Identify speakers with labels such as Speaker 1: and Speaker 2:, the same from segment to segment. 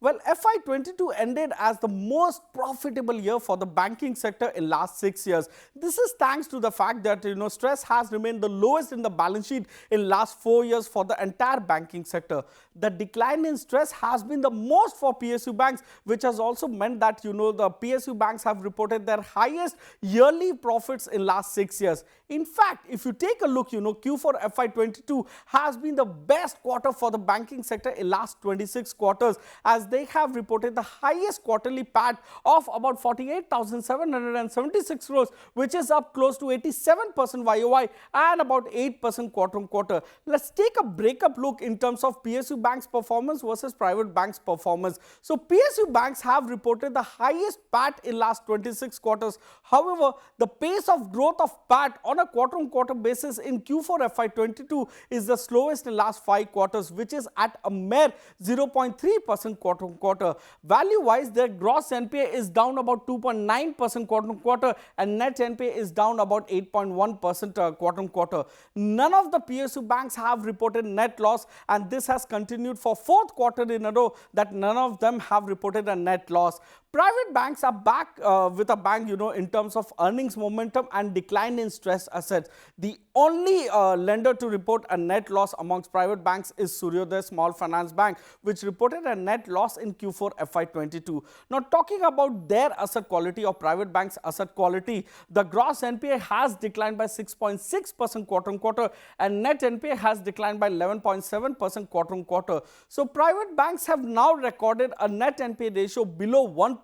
Speaker 1: Well, FY22 ended as the most profitable year for the banking sector in last 6 years. This is thanks to the fact that stress has remained the lowest in the balance sheet in last 4 years for the entire banking sector. The decline in stress has been the most for PSU banks, which has also meant that the PSU banks have reported their highest yearly profits in last 6 years. In fact, if you take a look, Q4 FY22 has been the best quarter for the banking sector in last 26 quarters, as they have reported the highest quarterly PAT of about 48,776 crores, which is up close to 87% YOY and about 8% quarter on quarter. Let's take a breakup look in terms of PSU banks performance versus private banks performance. So PSU banks have reported the highest PAT in last 26 quarters. However, the pace of growth of PAT on a quarter on quarter basis in Q4 FY22 is the slowest in last 5 quarters, which is at a mere 0.3% quarter on quarter. Value wise, their gross NPA is down about 2.9% quarter on quarter and net NPA is down about 8.1% quarter on quarter. None of the PSU banks have reported net loss, and this has continued for 4th quarter in a row that none of them have reported a net loss. Private banks are back with a bang, in terms of earnings momentum and decline in stress assets. The only lender to report a net loss amongst private banks is Suryodaya Small Finance Bank, which reported a net loss in Q4 FY22. Now, talking about their asset quality or private banks' asset quality, the gross NPA has declined by 6.6% quarter on quarter and net NPA has declined by 11.7% quarter on quarter. So, private banks have now recorded a net NPA ratio below 1%,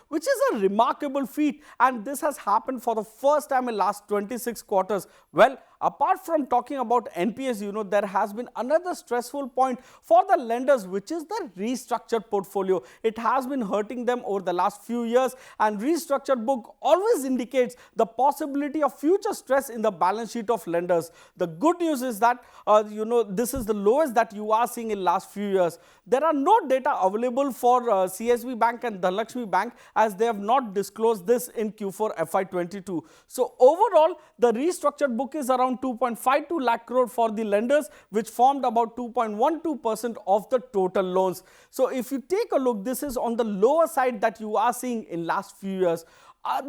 Speaker 1: which is a remarkable feat, and this has happened for the first time in last 26 quarters. Well, apart from talking about NPAs, there has been another stressful point for the lenders, which is the restructured portfolio. It has been hurting them over the last few years, and restructured book always indicates the possibility of future stress in the balance sheet of lenders. The good news is that, this is the lowest that you are seeing in last few years. There are no data available for CSB Bank and Dhanlaxmi Bank, as they have not disclosed this in Q4 FY22. So overall, the restructured book is around 2.52 lakh crore for the lenders, which formed about 2.12% of the total loans. So if you take a look, this is on the lower side that you are seeing in last few years.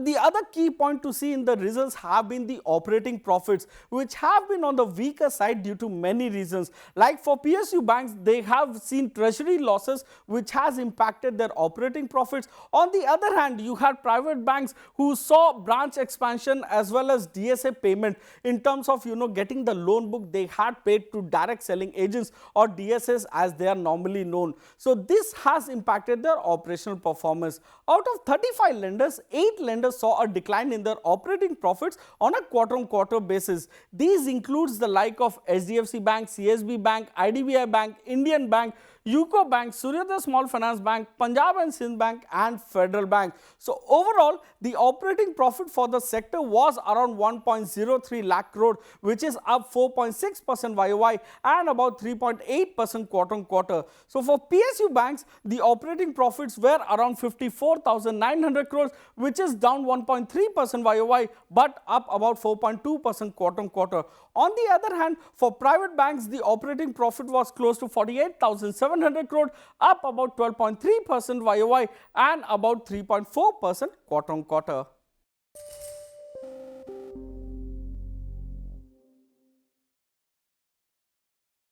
Speaker 1: The other key point to see in the results have been the operating profits, which have been on the weaker side due to many reasons. Like for PSU banks, they have seen treasury losses, which has impacted their operating profits. On the other hand, you had private banks who saw branch expansion as well as DSA payment. In terms of getting the loan book, they had paid to direct selling agents or DSAs as they are normally known. So this has impacted their operational performance. Out of 35 lenders, 8 lenders saw a decline in their operating profits on a quarter-on-quarter basis. These includes the like of HDFC Bank, CSB Bank, IDBI Bank, Indian Bank, UCO Bank, Suryodaya Small Finance Bank, Punjab and Sindh Bank and Federal Bank. So overall, the operating profit for the sector was around 1.03 lakh crore, which is up 4.6% YOY and about 3.8% quarter on quarter. So for PSU banks, the operating profits were around 54,900 crores, which is down 1.3% YOY but up about 4.2% quarter on quarter. On the other hand, for private banks, the operating profit was close to 48,700 crore, up about 12.3% YOY and about 3.4% quarter on quarter.